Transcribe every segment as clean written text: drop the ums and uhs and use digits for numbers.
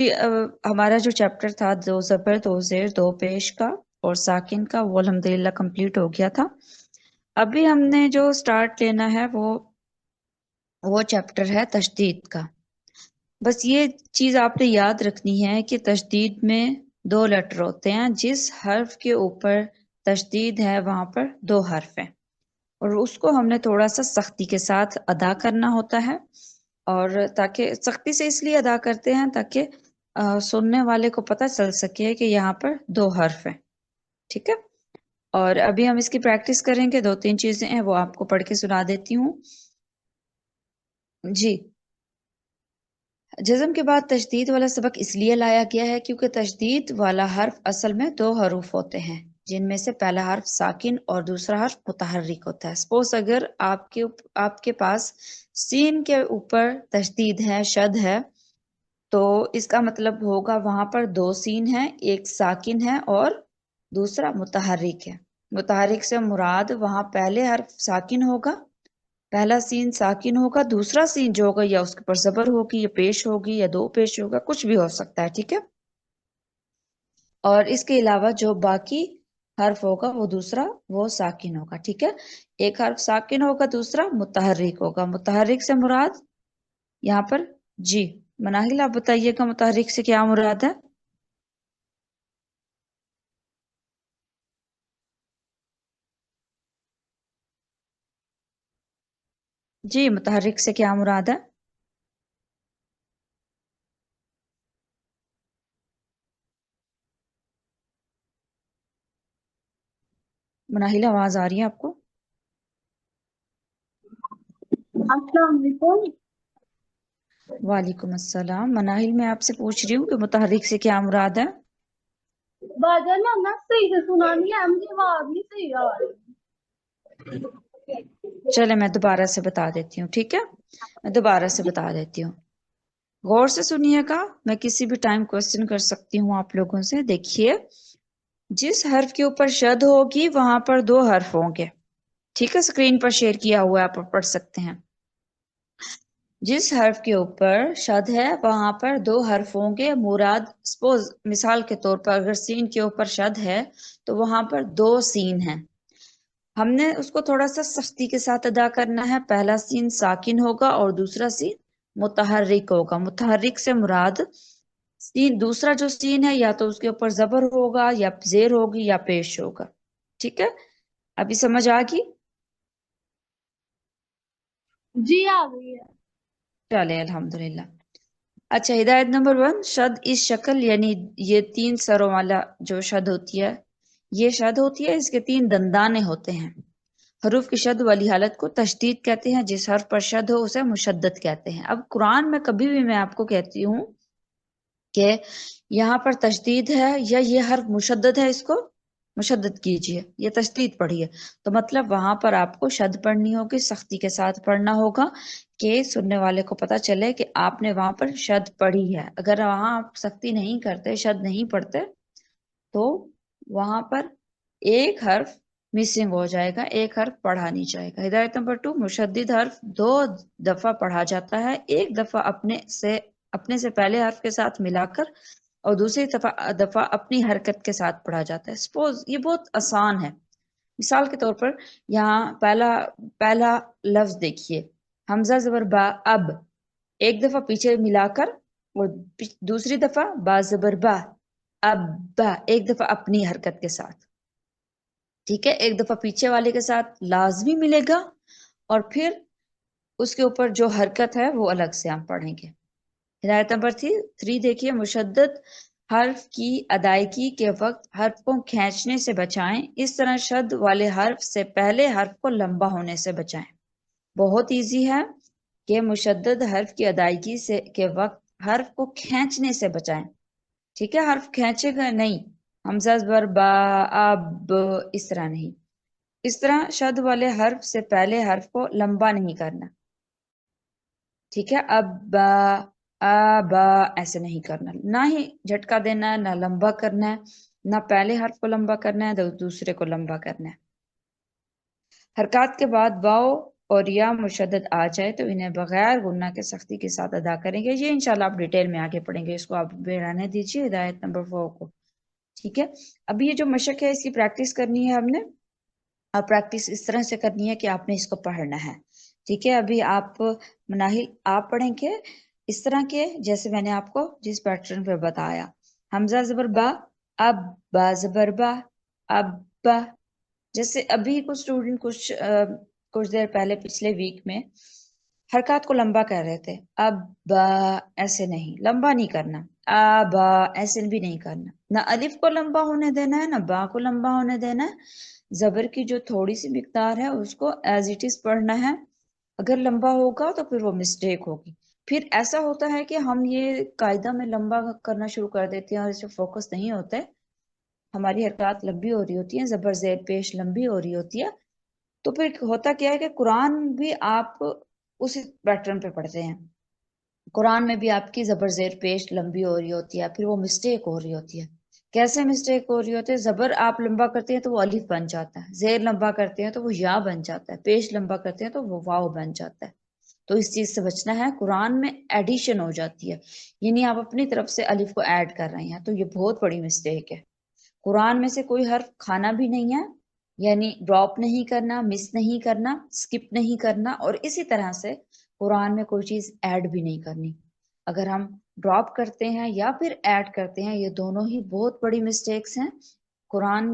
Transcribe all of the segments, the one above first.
हमारा जो चैप्टर था दो ज़बर दो ज़ेर दो पेश का और साकिन का, वो अल्हम्दुलिल्लाह कंप्लीट हो गया था। अभी हमने जो स्टार्ट लेना है वो चैप्टर है तशदीद का। बस ये चीज़ आपने याद रखनी है कि तशदीद में दो लेटर होते हैं, जिस हर्फ के ऊपर तशदीद है वहां पर दो हर्फ हैं और उसको हमने थोड़ा सा सख्ती के साथ अदा करना होता है। और ताकि सख्ती से इसलिए अदा करते हैं ताकि सुनने वाले को पता चल सके कि यहाँ पर दो हर्फ हैं। ठीक है, और अभी हम इसकी प्रैक्टिस करेंगे। दो तीन चीजें हैं वो आपको पढ़ के सुना देती हूँ। जी, जज़म के बाद तशदीद वाला सबक इसलिए लाया गया है क्योंकि तशदीद वाला हर्फ असल में दो हरूफ होते हैं, जिनमें से पहला हर्फ साकिन और दूसरा हर्फ मुतहर्रिक होता है। सपोज अगर आपके पास सीन के ऊपर तशदीद है, शद है, तो इसका मतलब होगा वहां पर दो सीन है, एक साकिन है और दूसरा मुतहर्रिक है। मुतहर्रिक से मुराद वहां पहले हर्फ साकिन होगा, पहला सीन साकिन होगा, दूसरा सीन जो होगा या उसके ऊपर जबर होगी या पेश होगी या दो पेश होगा, कुछ भी हो सकता है। ठीक है, और इसके अलावा जो बाकी हर्फ होगा वो दूसरा वो साकिन होगा। ठीक है, एक हर्फ साकिन होगा, दूसरा मुतहर्रिक होगा। मुतहर्रिक से मुराद यहाँ पर, जी मनाहिल आप बताइएगा मुतहर्रिक से क्या मुराद है? जी, मुतहर्रिक से क्या मुराद है? मनाहिल आवाज आ रही है आपको? अस्सलाम वालेकुम। वालेकुम अस्सलाम। मनाहिल, मैं आपसे पूछ रही हूँ कि मुतहर्रिक से क्या मुराद है? बादल ना सही से सुना नहीं है, मुझे आवाज नहीं सही आ रही। चले मैं दोबारा से बता देती हूँ। ठीक है, मैं दोबारा से जी बता देती हूँ, गौर से सुनिएगा। मैं किसी भी टाइम क्वेश्चन कर सकती हूँ आप लोगों से। देखिए, जिस हर्फ के ऊपर शद होगी वहां पर दो हर्फ होंगे। ठीक है, स्क्रीन पर शेयर किया हुआ है, आप पढ़ सकते हैं। जिस हर्फ के ऊपर शद है वहां पर दो हर्फ होंगे। मुराद, सपोज मिसाल के तौर पर अगर सीन के ऊपर शद है तो वहां पर दो सीन हैं। हमने उसको थोड़ा सा सख्ती के साथ अदा करना है। पहला सीन साकिन होगा और दूसरा सीन मुतहर्रिक होगा। मुतहर्रिक से मुराद सीन, दूसरा जो सीन है या तो उसके ऊपर जबर होगा या जेर होगी या पेश होगा। ठीक है, अभी समझ आ गई? जी आ गई है। चले अल्हम्दुलिल्लाह। अच्छा, हिदायत नंबर 1, शद इस शक्ल, यानी ये तीन सरों वाला जो शद होती है, ये शद होती है, इसके तीन दंदाने होते हैं। हरूफ की शद वाली हालत को तशदीद कहते हैं। जिस हर्फ पर शद हो उसे मुशद्दद कहते हैं। अब कुरान में कभी भी मैं आपको कहती हूँ कि यहाँ पर तशदीद है या ये हर्फ मुशद्दद है, इसको मुशद्दद कीजिए, ये तशदीद पढ़िए, तो मतलब वहां पर आपको शद पढ़नी होगी, सख्ती के साथ पढ़ना होगा कि सुनने वाले को पता चले कि आपने वहां पर शद पढ़ी है। अगर वहां आप सख्ती नहीं करते, शद नहीं पढ़ते, तो वहां पर एक हर्फ मिसिंग हो जाएगा, एक हर्फ पढ़ा नहीं जाएगा। हिदायत नंबर 2, मुशद्दिद हर्फ दो दफा पढ़ा जाता है। एक दफा अपने से पहले हर्फ के साथ मिलाकर और दूसरी दफा अपनी हरकत के साथ पढ़ा जाता है। सपोज ये बहुत आसान है। मिसाल के तौर पर यहाँ पहला पहला लफ्ज देखिए, हमजा जबर बा, अब एक दफा पीछे मिलाकर और दूसरी दफा बा जबर बा, अब बा, एक दफा अपनी हरकत के साथ। ठीक है, एक दफा पीछे वाले के साथ लाजमी मिलेगा और फिर उसके ऊपर जो हरकत है वो अलग से हम पढ़ेंगे। हिदायत नंबर 3 देखिए, मुशद्दद हर्फ की अदायगी के वक्त हर्फ को खींचने से बचाएं। इस तरह शद वाले हर्फ से पहले हर्फ को लंबा होने से बचाएं। बहुत इजी है कि मुशद्दद हर्फ की अदायगी से के वक्त हर्फ को खींचने से बचाएं। ठीक है, हर्फ खींचेगा नहीं, हमजा बर बा, अब, इस तरह नहीं। इस तरह शद वाले हर्फ से पहले हर्फ को लंबा नहीं करना। ठीक है, अब बा, आ बा, ऐसे नहीं करना, ना ही झटका देना है, ना लंबा करना है, ना पहले हर्फ को लंबा करना है तो दूसरे को लंबा करना है। हरकत के बाद वाओ اور یا مشدد آ جائے تو انہیں بغیر گنہ کے سختی کے ساتھ ادا کریں گے. یہ انشاءاللہ آپ ڈیٹیل میں آگے پڑھیں گے. اس کو آپ رہنے دیجیے ہدایت نمبر 4 کو. ٹھیک ہے. ابھی یہ جو مشق ہے اس کی پریکٹس کرنی ہے ہم نے. اب پریکٹس اس طرح سے کرنی ہے کہ آپ نے اس کو پڑھنا ہے. ٹھیک ہے. ابھی آپ مناہل آپ پڑھیں گے اس طرح کے جیسے میں نے آپ کو جس پیٹرن پہ بتایا. حمزہ زبر با، اب با زبر با، اب با. جیسے ابھی کچھ اسٹوڈنٹ کچھ دیر پہلے پچھلے ویک میں حرکات کو لمبا کر رہے تھے. اب با ایسے نہیں، لمبا نہیں کرنا. با ایسے بھی نہیں کرنا. نہ الف کو لمبا ہونے دینا ہے، نہ با کو لمبا ہونے دینا ہے. زبر کی جو تھوڑی سی مقدار ہے اس کو ایز اٹ از پڑھنا ہے. اگر لمبا ہوگا تو پھر وہ مسٹیک ہوگی. پھر ایسا ہوتا ہے کہ ہم یہ قاعدہ میں لمبا کرنا شروع کر دیتے ہیں اور اس پہ فوکس نہیں ہوتے. ہماری حرکات لمبی ہو رہی ہوتی ہیں، زبر زیر پیش لمبی ہو رہی ہوتی ہے. تو پھر ہوتا کیا ہے کہ قرآن بھی آپ اسی پیٹرن پہ پڑھتے ہیں. قرآن میں بھی آپ کی زبر زیر پیش لمبی ہو رہی ہوتی ہے، پھر وہ مسٹیک ہو رہی ہوتی ہے. کیسے مسٹیک ہو رہی ہوتی ہے؟ زبر آپ لمبا کرتے ہیں تو وہ الف بن جاتا ہے، زیر لمبا کرتے ہیں تو وہ یا بن جاتا ہے، پیش لمبا کرتے ہیں تو وہ واو بن جاتا ہے. تو اس چیز سے بچنا ہے. قرآن میں ایڈیشن ہو جاتی ہے، یعنی آپ اپنی طرف سے الف کو ایڈ کر رہے ہیں، تو یہ بہت بڑی مسٹیک ہے. قرآن میں سے کوئی حرف کھانا بھی نہیں ہے، یعنی ڈراپ نہیں کرنا، مس نہیں کرنا، سکپ نہیں کرنا. اور اسی طرح سے قرآن میں کوئی چیز ایڈ بھی نہیں کرنی. اگر ہم ڈراپ کرتے ہیں یا پھر ایڈ کرتے ہیں، یہ دونوں ہی بہت بڑی مسٹیکس ہیں. قرآن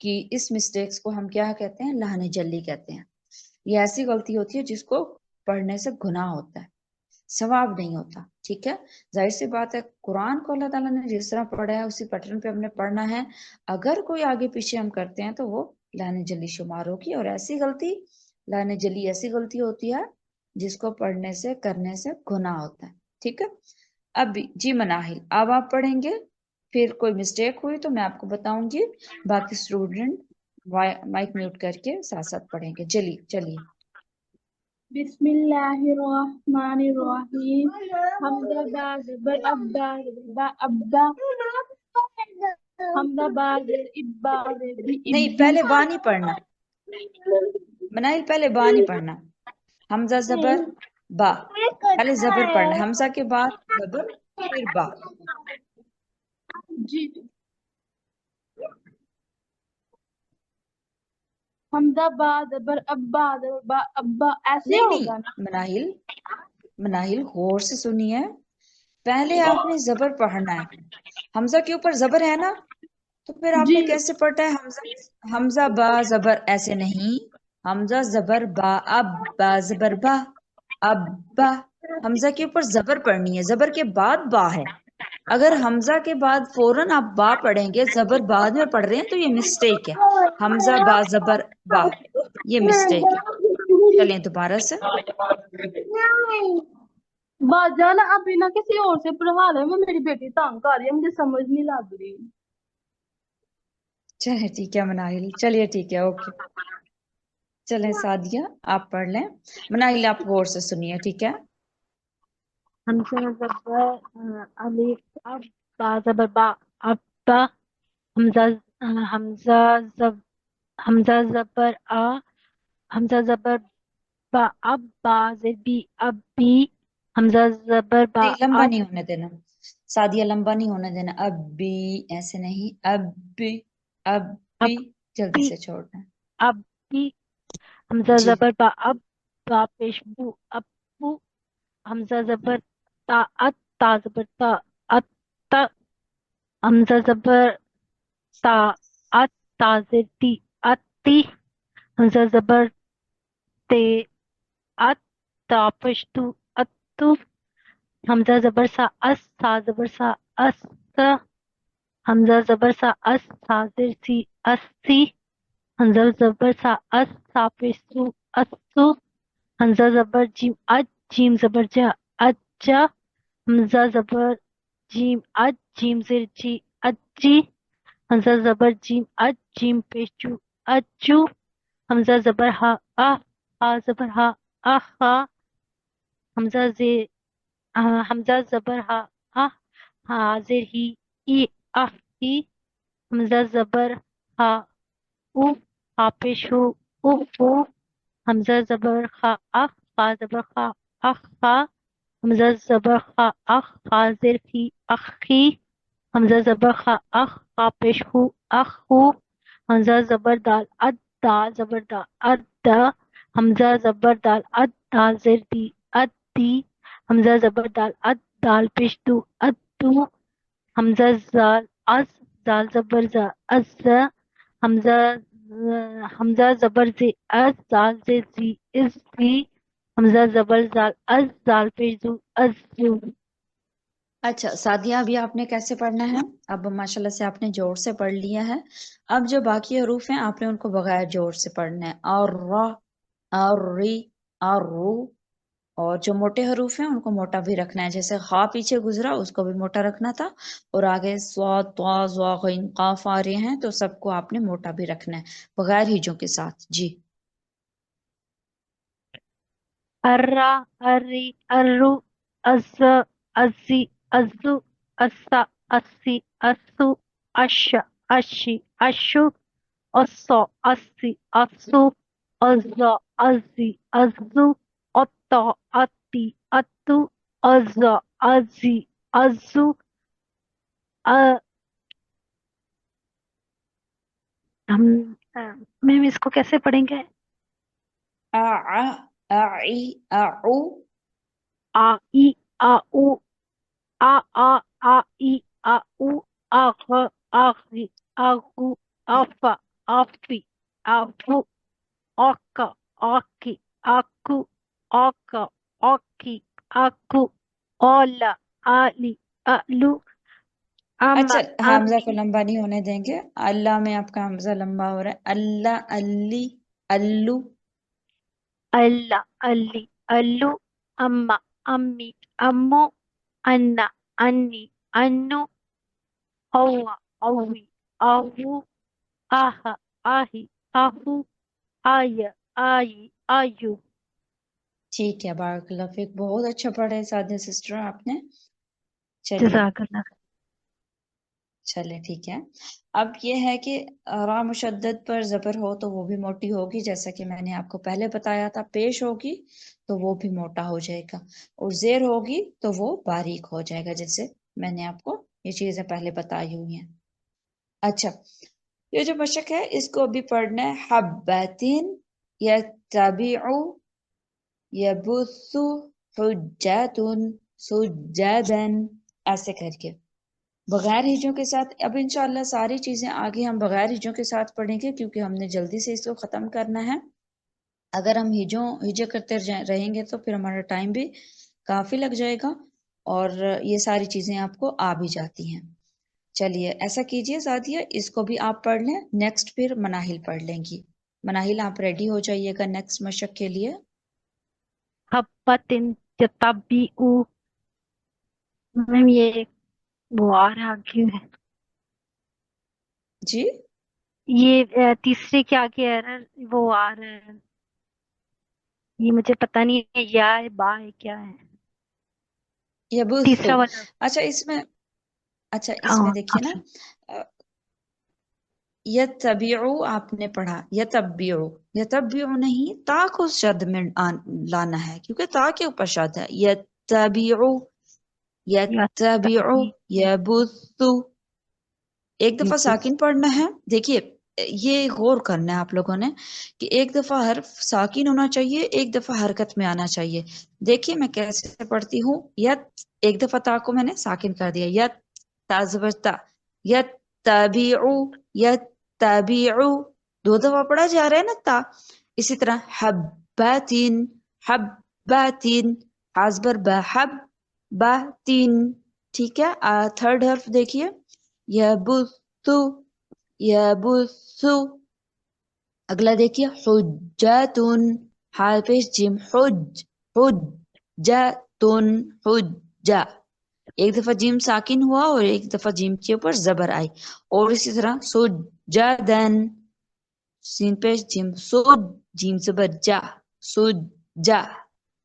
کی اس مسٹیکس کو ہم کیا کہتے ہیں؟ لہن جلی کہتے ہیں. یہ ایسی غلطی ہوتی ہے جس کو پڑھنے سے گناہ ہوتا ہے، ثواب نہیں ہوتا. ٹھیک ہے. ظاہر سی بات ہے قرآن کو اللہ تعالیٰ نے جس طرح پڑھا ہے اسی پیٹرن پہ ہم نے پڑھنا ہے. اگر کوئی آگے پیچھے ہم کرتے ہیں تو وہ لہن جلی شمار ہوگی. اور ایسی غلطی لہن جلی ایسی غلطی ہوتی ہے جس کو پڑھنے سے کرنے سے گناہ ہوتا ہے. ٹھیک ہے. اب جی مناہل اب آپ پڑھیں گے، پھر کوئی مسٹیک ہوئی تو میں آپ کو بتاؤں گی. باقی اسٹوڈنٹ مائک میوٹ کر کے ساتھ ساتھ پڑھیں گے. چلیے. بسم اللہ الرحمن الرحیم. حمزہ با زبر ابا با ابا. حمزہ با زبر ابا نہیں پہلے با نہیں پڑھنا مناہل، پہلے با نہیں پڑھنا. حمزہ زبر با، پہلے زبر پڑھنا، حمزہ کے بعد زبر پھر با. جی. حمزہ با زبر ابا زبر با ابا ایسے ہوگا نا. مناہل غور سے سنیے. پہلے آپ نے زبر پڑھنا ہے. حمزہ کے اوپر زبر ہے نا، تو پھر آپ جی نے کیسے پڑھا ہے؟ حمزہ با زبر ایسے نہیں. حمزہ زبر با، اب با زبر با، اب با. حمزہ کے اوپر زبر پڑھنی ہے، زبر کے بعد با ہے. اگر حمزہ کے بعد فوراً آپ با پڑھیں گے، زبر بعد میں پڑھ رہے ہیں، تو یہ مسٹیک ہے. حمزہ با زبر با، یہ مسٹیک ہے. چلیں دوبارہ سے. باجان ابھی نہ کسی اور سے پڑھا لے. میں میری بیٹی تنگ آ رہی ہے، مجھے سمجھ نہیں لگ رہی. چلیں ٹھیک ہے مناہل، چلیے ٹھیک ہے اوکے. چلیں سعدیہ آپ پڑھ لیں. مناہل آپ غور سے سنیے. ٹھیک ہے. حمزہ زبر الف اب با زبر با ابا. حمزہ حمزہ زب حمزہ زبر آ. حمزہ زبر با اب با زبر بی اب بی. حمزہ زبر با نہیں لمبا اب. نہیں ہونے دینا سعدیہ، لمبا نہیں ہونے دینا. اب بھی ایسے نہیں، اب بھی، اب بھی اب جلدی بی سے چھوڑنا. اب بی. حمزہ جی زبر با اب با پیش بو اب بو. حمزہ زبر تا ات تا زبر تا ات تا. حمزہ زبر تا ات تا زر تی ات تی. حمزہ زبر تے ات تا پیش تو ات تو. حمزہ زبر سا اس سا زبر سا اس سا. حمزہ زبر سا اس سا زر سی اس سی. حمزہ زبر سا اس سا پیش سو اس سو. حمزہ زبر جیم اج جیم زبر جا اج جا. حمزہ زبر جیم اج جیم زر جی اج جی. حمزہ زبر جیم اج جیم پیش جو اجو. حمزہ زبر ہا آ ہا زبر ہا آہا. حمزہ حمزہ زبر ہا آ ہا زر ہی ای آہ ہی. حمزہ زبر ہا او ہا پیش ہو او او. हमजा ज़बर खा अख, खा ज़बर खा अख खा, हमजा ज़बर खा अख, खा ज़ेर खी अखी, हमजा ज़बर खा अख, खा पेश हु अखु, हमजा ज़बर दाल अद, दाल ज़बर दा अद दा, हमजा ज़बर दाल अद, दाल ज़ेर दी अद्दी, हमजा ज़बर दाल अद, दाल पेश दू अद्दू, हमजा जाल अज, जाल ज़बर जा अज़्ज़ा, हमजा हमजा ज़बर जे अज, जाल जे जी इज़्ज़ी, हमजा ज़बर जाल अज, जाल पेश दू अज़्ज़ू। अच्छा सादिया, अभी आपने कैसे पढ़ना है? अब माशाल्लाह से आपने जोर से पढ़ लिया है। अब जो बाकी हरूफ हैं आपने उनको बगैर जोर से पढ़ना है। और र, और री, और रू। और जो मोटे हरूफ हैं उनको मोटा भी रखना है। जैसे खा पीछे गुजरा उसको भी मोटा रखना था, और आगे स्वाद त्वा ज़ा गैन काफ आ रहे हैं तो सबको आपने मोटा भी रखना है बगैर हिजों के साथ। जी। अर्रा, अर्री, अर्रू, अज़्ज़, अज़्ज़ी, अज़्ज़ू, अस्सा, अस्सी, अस्सू, अश, अशी, अशु, अस्सो, अस्सी, अस्सू, अज़्ज़ा, अज़्ज़ी, अज़्ज़ू, अत्ता, अत्ती, अत्तू, अज़्ज़ा, अज़्ज़ी, अज़्ज़ू, अ, हम मैम इसको कैसे पढ़ेंगे? आ, आ ई, आ ऊ। आ ई आ उ, आ आ आ ई आ उ, आ ख आ खी, आ गु, आफा, आफी, आफू, आका, आकी, आकू, आका, आकी, आकू, ओला, आली, अलू, अम्मा, अच्छा, हमजा अम्मी, को लंबा नहीं होने देंगे। अल्लाह में आपका हमजा लंबा हो रहा है। अल्लाह, अल्ली, अल्लू। अल्ला, अल्ली, अल्लू, अम्मा, अम्मी, अम्मू, अन्ना, अन्नी, अन्नू, अव्वा, अव्वी, अव्वू, आहा, आही, आहू, आय, आई, आयु। ठीक है, बारकल्लाह फिक, बहुत अच्छा पढ़ा है सादिया सिस्टर आपने। चलिए। जज़ाकल्लाह। चले ठीक है। अब ये है कि रा मुशद्दद पर जबर हो तो वो भी मोटी होगी, जैसा कि मैंने आपको पहले बताया था। पेश होगी तो वो भी मोटा हो जाएगा, और जेर होगी तो वो बारीक हो जाएगा, जैसे मैंने आपको ये चीजें पहले बताई हुई हैं। अच्छा, ये जो मशक है इसको अभी पढ़ना है। हब्बातिन, यत्तबिउ, यबुस्सु, हुज्जतुन, सुज्जदन, ऐसे करके बगैर हिजों के साथ। अब इंशाल्लाह सारी चीजें आगे हम बगैर हिजों के साथ पढ़ेंगे, क्योंकि हमने जल्दी से इसको खत्म करना है। अगर हम हिजे करते रहेंगे तो फिर हमारा टाइम भी काफी लग जाएगा, और ये सारी चीजें आपको आ भी जाती हैं। चलिए ऐसा कीजिए सादिया, इसको भी आप पढ़ लें, नेक्स्ट फिर मनाहिल पढ़ लेंगी। मनाहिल आप रेडी हो जाइएगा नेक्स्ट मशक के लिए। हब्बतिन यतब्बिउ। मैम ये वो आ रहा क्यों है? जी। ये तीसरे के आगे एरर वो आ रहा है, ये मुझे पता नहीं है या है बा है क्या है यबुस्सु। तीसरा वाला। अच्छा इसमें, अच्छा हाँ इसमें देखिए ना, अच्छा। यतबिउ आपने पढ़ा, यतबिउ, यतबिउ नहीं, ता को शद में लाना है, क्योंकि ता के ऊपर शद है। यतबिउ, यतबिउ, यतब्बी यबुस्सु। एक दफा युबुस। साकिन पढ़ना है। देखिए, ये गौर करना है आप लोगों ने कि एक दफा हर्फ साकिन होना चाहिए, एक दफा हरकत में आना चाहिए। देखिए मैं कैसे पढ़ती हूँ। यत, एक दफा ता को मैंने साकिन कर दिया, यत, ता ज़बर ता, यत तबीउ, यत तबीउ, दो दफा पढ़ा जा रहा है ना ता। इसी तरह हब्बातिन, हब्बातिन, हाज़बर बहब, बातिन। ठीक है। थर्ड हर्फ देखिए, यबुस्सु, यबुस्सु। अगला देखिए, हुज्जतुन, हाय पेश जिम, हुज, हुज्जतुन, हुज्जा। एक दफा जिम साकिन हुआ और एक दफा जिम के ऊपर जबर आई। और इसी तरह सुज्जदन, सीन पेश जिम, सुज, जिम जबर जा, सुज्जा।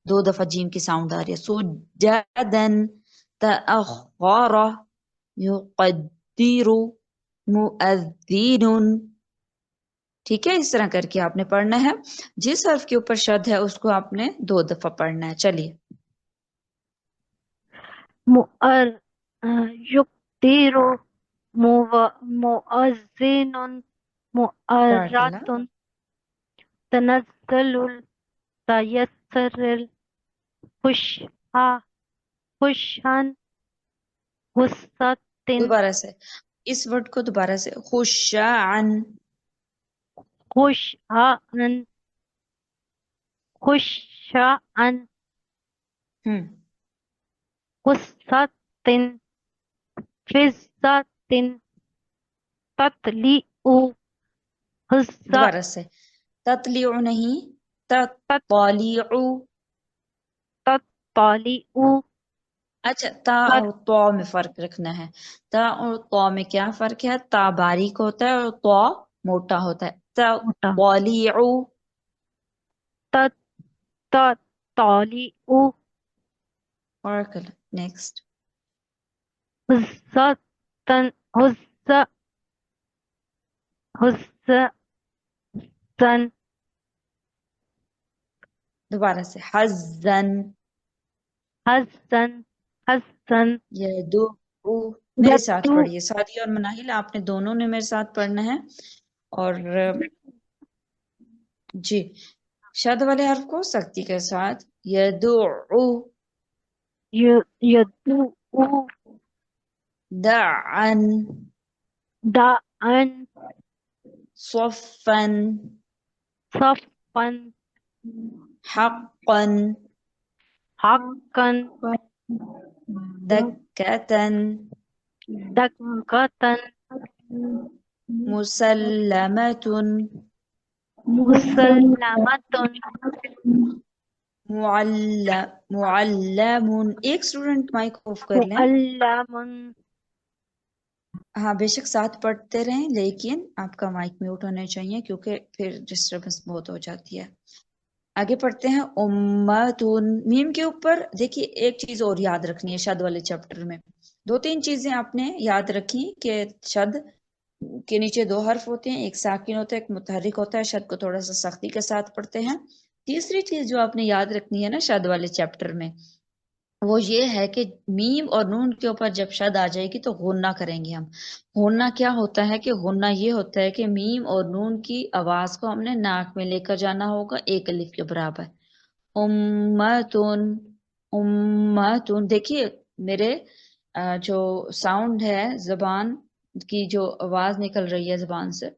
दो दफा जिम की साउंड आ रही है, सुज्जदन। तअख्खरा, युक़द्दिरु, मुअद्दिनुन। ٹھیک ہے، اس طرح کر کے آپ نے پڑھنا ہے. جس حرف کے اوپر شد ہے اس کو آپ نے 2 دفعہ پڑھنا ہے. چلیے. يقدر مؤذن بارک اللہ. مؤرة تنزل تيسر خشحا غصة دوبارہ سے اس ورڈ کو دوبارہ سے. خشعن. خشحا خشعا غصة فزة تطلع غصة دوبارہ سے. تطلیع نہیں، تطلیع. تطلع اچھا، تا اور طا میں فرق رکھنا ہے. تا اور طا میں کیا فرق ہے؟ تا باریک ہوتا ہے اور طا موٹا ہوتا ہے. تطلیع. تطلع اور نیکسٹ. غصة غصة دوبارہ سے. حزن. حزن یدعو. میرے ساتھ پڑھیے، سعدی اور مناہل آپ نے دونوں نے میرے ساتھ پڑھنا ہے. اور جی، شد والے حرف کو سختی کے ساتھ. یدعو. يدعو دعن. دعا صفا. صفا حقا. حقا دكة. دكة مسلمة. مسلمة معلم. ایک اسٹوڈنٹ مائک آف کر لیں. معلم ہاں بے شک ساتھ پڑھتے رہیں، لیکن آپ کا مائک میوٹ ہونا چاہیے کیونکہ پھر ڈسٹربنس بہت ہو جاتی ہے. آگے پڑھتے ہیں. امتن. میم کے اوپر دیکھیے ایک چیز اور یاد رکھنی ہے شد والے چیپٹر میں. 2-3 چیزیں آپ نے یاد رکھی کہ شد کے نیچے 2 حرف ہوتے ہیں، ایک ساکن ہوتا ہے ایک متحرک ہوتا ہے. شد کو تھوڑا سا سختی کے ساتھ پڑھتے ہیں. تیسری چیز جو آپ نے یاد رکھنی ہے نا شد والے چیپٹر میں، وہ یہ ہے کہ میم اور نون کے اوپر جب شد آ جائے گی تو غنہ کریں گے ہم. غنہ کیا ہوتا ہے کہ غنہ یہ ہوتا ہے کہ میم اور نون کی آواز کو ہم نے ناک میں لے کر جانا ہوگا ایک الف کے برابر. امتن. امتن. دیکھیے میرے جو ساؤنڈ ہے زبان کی، جو آواز نکل رہی ہے زبان سے،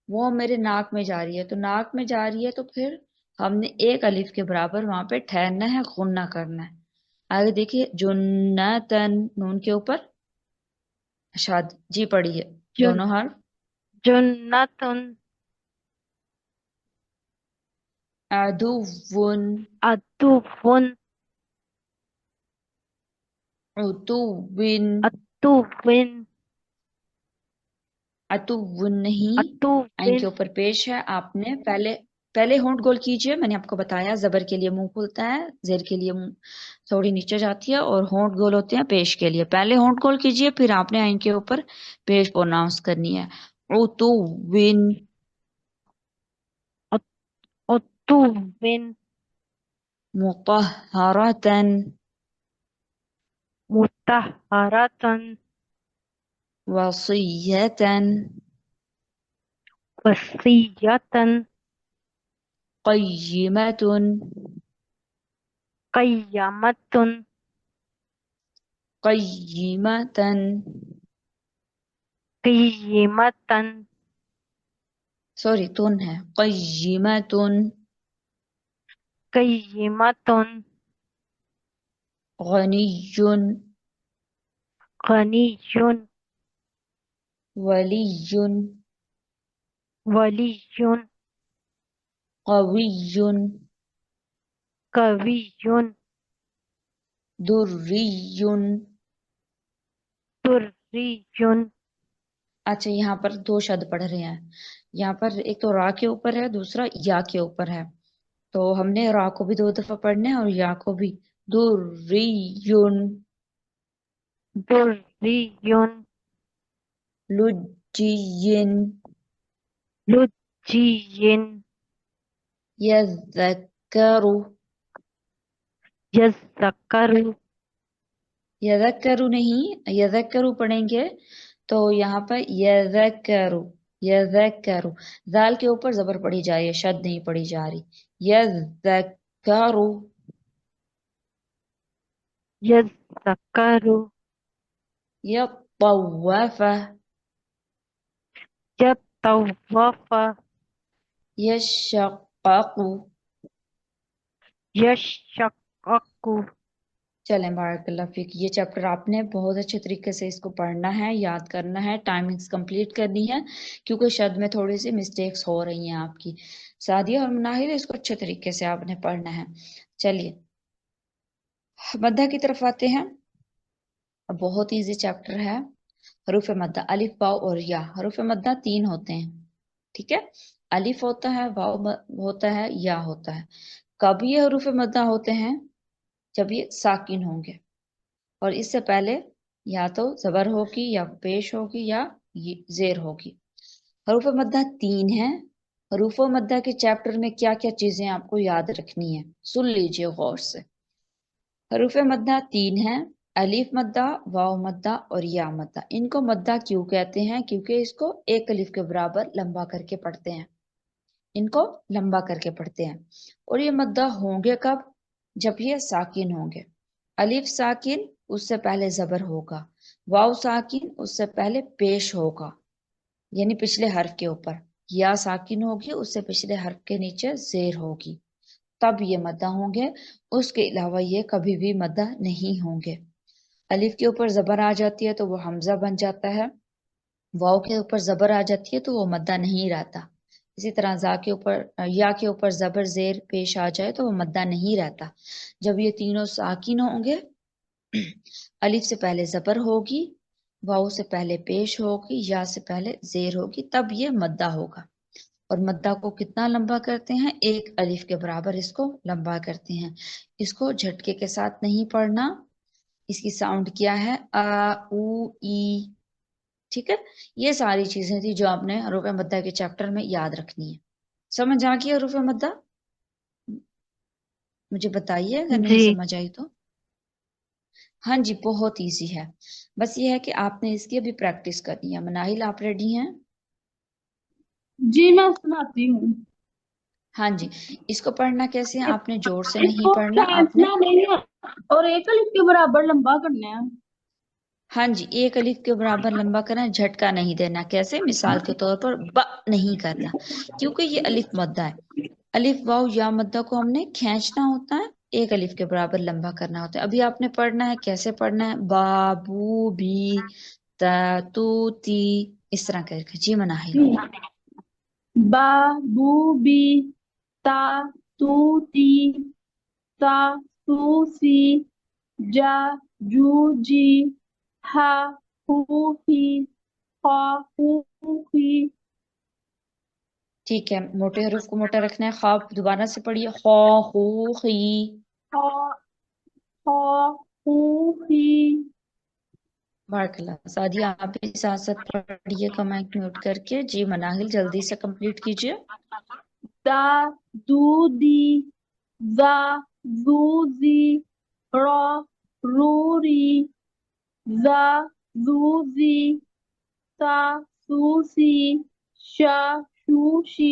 وہ میرے ناک میں جا رہی ہے. تو ناک میں جا رہی ہے تو پھر ہم نے ایک الف کے برابر وہاں پہ ٹھہرنا ہے، غنہ کرنا ہے. آگے دیکھیے. جنتن. نون کے اوپر شاد. جی پڑھیے دونوں حرف. جنة عدون. عدو عتوون. عدو عتوون نہیں، عدو عین کے اوپر پیش ہے. آپ نے پہلے ہونٹ گول کیجئے. میں نے آپ کو بتایا زبر کے لیے منہ کھلتا ہے، زیر کے لیے منہ تھوڑی نیچے جاتی ہے، اور ہونٹ گول ہوتے ہیں پیش کے لیے. پہلے ہونٹ گول کیجئے پھر آپ نے عین کے اوپر پیش پروناؤنس کرنی ہے. عتوون. عدو مطہرتن. مطہرة وصیتن. وصیة قیمتن. قیمة قیمتن. قیمة سوری تن ہے. قیمتن. قیمة غنی. غنی ولی. ولی قوی. قوی دری. دری اچھا یہاں پر 2 شد پڑھ رہے ہیں. یہاں پر ایک تو را کے اوپر ہے، دوسرا یا کے اوپر ہے. تو ہم نے را کو بھی 2 دفعہ پڑھنا ہے اور یا کو بھی. دریون. دری لجین. जीन यज़क्करु, यज़्ज़करु यज़क्करु नहीं, यज़क्करु पढ़ेंगे तो यहाँ पर यज़क्करु, यज़क्करु, दाल के ऊपर जबर पड़ी जा रही है, शद नहीं पड़ी जा रही। यज़क्करु, यज़्ज़करु यत्तव्वफ़, यतव्वफ़ यशक़क़ु। यशक़क़ु। चलें, बारकल्लाह फीक। ये चैप्टर आपने बहुत अच्छे तरीके से इसको पढ़ना है, याद करना है, टाइमिंग्स कंप्लीट करनी है, क्योंकि शद में थोड़ी सी मिस्टेक्स हो रही हैं आपकी। सादिया और मुनाहिल, इसको अच्छे तरीके से आपने पढ़ना है। चलिए मद्दा की तरफ आते हैं। बहुत इजी चैप्टर है। हरूफ मद्दा, अलिफ वाव और या। हरूफ मद्दा 3 होते हैं, ठीक है। अलिफ होता है, वाव होता है, या होता है। कब ये हरूफ मद्दा होते हैं? जब ये साकिन होंगे और इससे पहले या तो जबर होगी या पेश होगी या जेर होगी। हरूफ मद्दा 3 है। हरूफ मद्दा के चैप्टर में क्या क्या चीजें आपको याद रखनी है, सुन लीजिए गौर से। हरूफ मद्दा 3 है, अलिफ मद्दा, वाव मद्दा और या मद्दा। इनको मद्दा क्यों कहते हैं? क्योंकि इसको एक अलिफ के बराबर लंबा करके पढ़ते हैं, इनको लंबा करके पढ़ते हैं। और ये मद्दा होंगे कब? जब ये साकिन होंगे। अलिफ साकिन, उससे पहले जबर होगा। वाव साकिन, उससे पहले पेश होगा, यानी पिछले हर्फ के ऊपर। या साकिन होगी, उससे पिछले हर्फ के नीचे जेर होगी, तब ये मद्दा होंगे। उसके अलावा ये कभी भी मद्दा नहीं होंगे। अलिफ के ऊपर जबर आ जाती है तो वो हमजा बन जाता है। वाव के ऊपर जबर आ जाती है तो वो मद्दा नहीं रहता। इसी तरह जा के ऊपर, या के ऊपर जबर जेर पेश आ जाए तो वो मद्दा नहीं रहता। जब ये तीनों साकिन होंगे, अलिफ से पहले जबर होगी, वाव से पहले पेश होगी, या से पहले जेर होगी, तब ये मद्दा होगा। और मद्दा को कितना लंबा करते हैं? एक अलिफ के बराबर इसको लंबा करते हैं। इसको झटके के साथ नहीं पढ़ना। इसकी साउंड क्या है? आ उ ई, ठीक है। ये सारी चीजें थी जो आपने हरूफ मद्दा के चैप्टर में याद रखनी है। समझ आ गई हरूफ मद्दा? मुझे बताइए अगर नहीं जी समझ आई तो। हाँ जी, बहुत इजी है। बस ये है कि आपने इसकी अभी प्रैक्टिस करनी है। मनाहिल, आप रेडी हैं? जी मैं सुनाती हूँ। हाँ जी। इसको पढ़ना कैसे है? आपने जोर से नहीं इसको पढ़ना, आपने, खींचना नहीं है और एक अलिफ के बराबर लंबा करना है। हाँ जी, एक अलिफ के बराबर लंबा करना है, झटका नहीं देना। कैसे? मिसाल के तौर पर ब नहीं करना, क्योंकि ये अलिफ मद्दा है। अलिफ वाव या मद्दा को हमने खींचना होता है, एक अलिफ के बराबर लंबा करना होता है। अभी आपने पढ़ना है, कैसे पढ़ना है? बाबू भी, ता तू ती, इस तरह करके। जी मनाहिल। बा बू बी ता तू ती ता सू सी जा जू जी हा हू ही खा हू ही। ठीक है, मोटे हरूफ को मोटा रखना है। ख्वाब दोबारा से पढ़िए। खौ हू ही। खा खा हू ही। बारकल्ला। सादिया, आप भी साथ साथ पढ़िएगा माइक म्यूट करके। जी मनाहिल, जल्दी से कंप्लीट कीजिए। दा दू दी जा जू जी रा रू री जा जू जी सा सू सी शा शू शी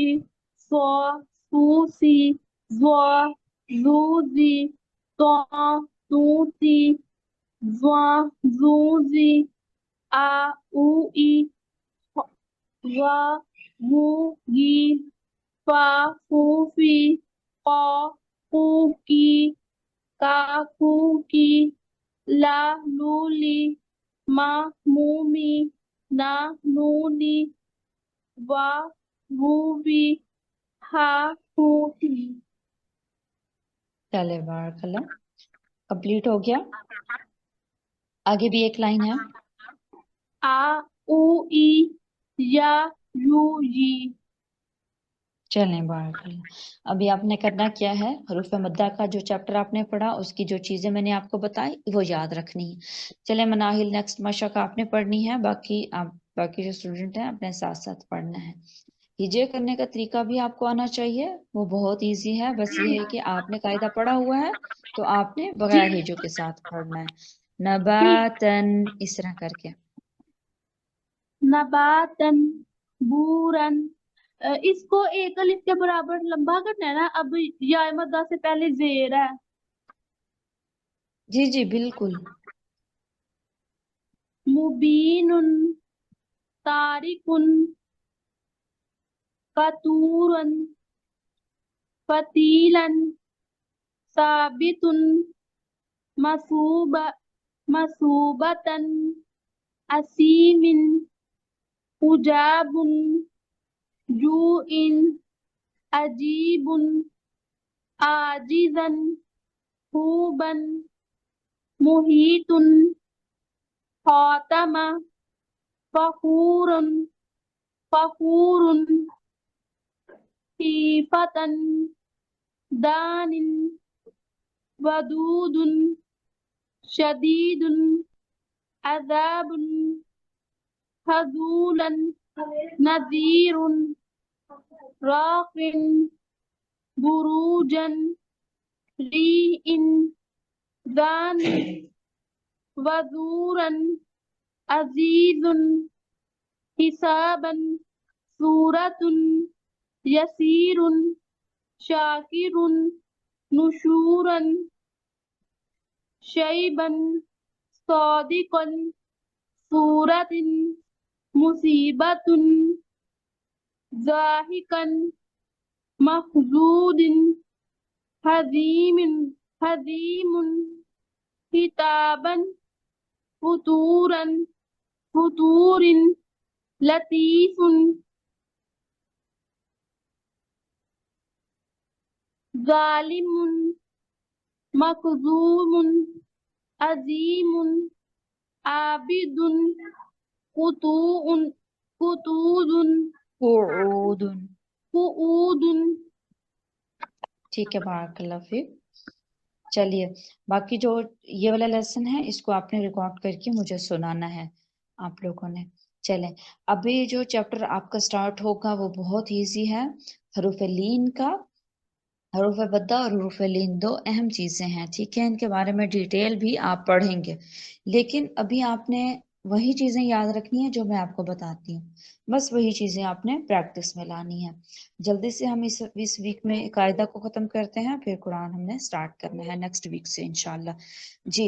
सो सू सी ज़्वा जू जी तो तू ती ज़्वा जू जी आ ऊ ई वा वू गी फा फू फी क़ा कू की का कू की ला लू ली मा मू मी ना नू नी वा वू वी हा हू ही। चले, बारकल्ला, कंप्लीट हो गया। आगे भी एक लाइन है। आ ऊ ई या यू जी। चलें, बारकल्ला। अभी आपने करना क्या है? हरूफ मद्दा का जो चैप्टर आपने पढ़ा, उसकी जो चीजें मैंने आपको बताई वो याद रखनी है। चले मनाहिल, नेक्स्ट मशक आपने पढ़नी है, बाकी आप, बाकी जो स्टूडेंट हैं अपने साथ साथ पढ़ना है। ہجے کرنے کا طریقہ بھی آپ کو آنا چاہیے، وہ بہت ایزی ہے، بس یہ ہے کہ آپ نے قاعدہ پڑھا ہوا ہے تو آپ نے جی بغیر ہجو کے ساتھ پڑھنا ہے، ٹھیک. نباتن اس طرح کر کے۔ نباتن، بورن. اس کو ایک الف کے برابر لمبا کرنا ہے نا. اب یا مدہ سے پہلے زیر ہے. جی جی بالکل۔ مبین، تارکن، فطورن، فتیلن، ثابتن، مسوبتن، اسیمن، حجابن، جوئن، عجیبن، عاجزن، خوبن، محیطن، خاتم، فخورن، فخورن، خیفتن، دانن، ودودن، شدیدن، عذابن، خذولن، نذیرن، راقن، بروجن، ریئن، ذان، وزورن، عزیزن، حسابن، سورتن، یسیرن، شاکرن، نشورن، شیبن، صادقن، صورتن، مصیبتن، ضاحکن، مخزودن، حزیمن، خطابن، فطورن، لطیفن، ظالمن، مخزوم، عظیم، عابد، قطود، قعود. ٹھیک ہے، بارک اللہ فیک۔ چلیے باقی جو یہ والا لیسن ہے اس کو آپ نے ریکارڈ کر کے مجھے سنانا ہے آپ لوگوں نے۔ چلیں ابھی جو چیپٹر آپ کا سٹارٹ ہوگا وہ بہت ایزی ہے، حروف لین کا۔ حروف بدہ اور حروف لین دو اہم چیزیں ہیں، ٹھیک ہے، ان کے بارے میں ڈیٹیل بھی آپ پڑھیں گے، لیکن ابھی آپ نے وہی چیزیں یاد رکھنی ہیں جو میں آپ کو بتاتی ہوں، بس وہی چیزیں آپ نے پریکٹس میں لانی ہے۔ جلدی سے ہم اس ویک میں قاعدہ کو ختم کرتے ہیں، پھر قرآن ہم نے سٹارٹ کرنا ہے نیکسٹ ویک سے انشاءاللہ۔ جی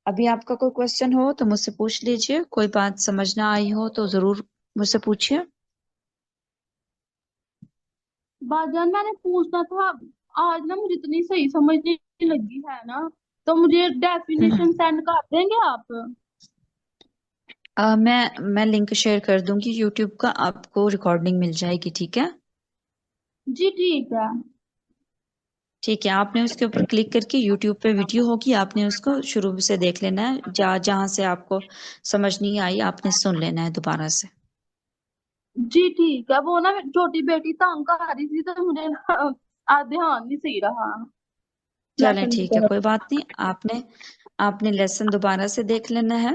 ابھی آپ کا کوئی کوسچن ہو تو مجھ سے پوچھ لیجئے، کوئی بات سمجھ نہ آئی ہو تو ضرور مجھ سے پوچھئے۔ باجان میں نے پوچھنا تھا، آج نا مجھے اتنی صحیح سمجھ نہیں لگی ہے نا، تو مجھے ڈیفینیشن سینڈ کر دیں گے آپ؟ میں لنک شیئر کر دوں گی یوٹیوب کا، آپ کو ریکارڈنگ مل جائے گی، ٹھیک ہے؟ جی ٹھیک ہے. ٹھیک ہے، آپ نے اس کے اوپر کلک کر کے یوٹیوب پہ ویڈیو ہوگی، آپ نے اس کو شروع سے دیکھ لینا ہے، جہاں سے آپ کو سمجھ نہیں آئی آپ نے سن لینا ہے دوبارہ سے۔ جی ٹھیک ہے. وہ نا چھوٹی بیٹی تنگ آ رہی تھی تو مجھے دھیان نہیں صحیح رہا چلیں لیسن کی ٹھیک ہے، طرف. کوئی بات نہیں، آپ نے لیسن دوبارہ سے دیکھ لینا ہے،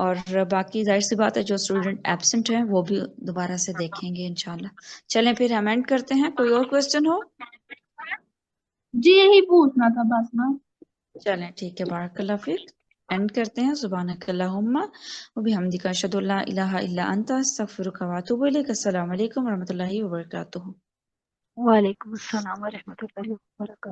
اور باقی ظاہر سی بات ہے جو اسٹوڈنٹ ایبسنٹ ہیں وہ بھی دوبارہ سے دیکھیں گے انشاءاللہ۔ چلیں پھر ہم اینڈ کرتے ہیں، کوئی اور کوسچن ہو؟ جی یہی پوچھنا تھا بس نا. چلیں ٹھیک ہے، بارک اللہ فیک، اینڈ کرتے ہیں۔ سبحانک اللہم وبحمدک، اشہد ان لا الہ الا انت، استغفرک واتوب الیک۔ السلام علیکم ورحمۃ اللہ وبرکاتہ۔ وعلیکم السلام ورحمۃ اللہ وبرکاتہ۔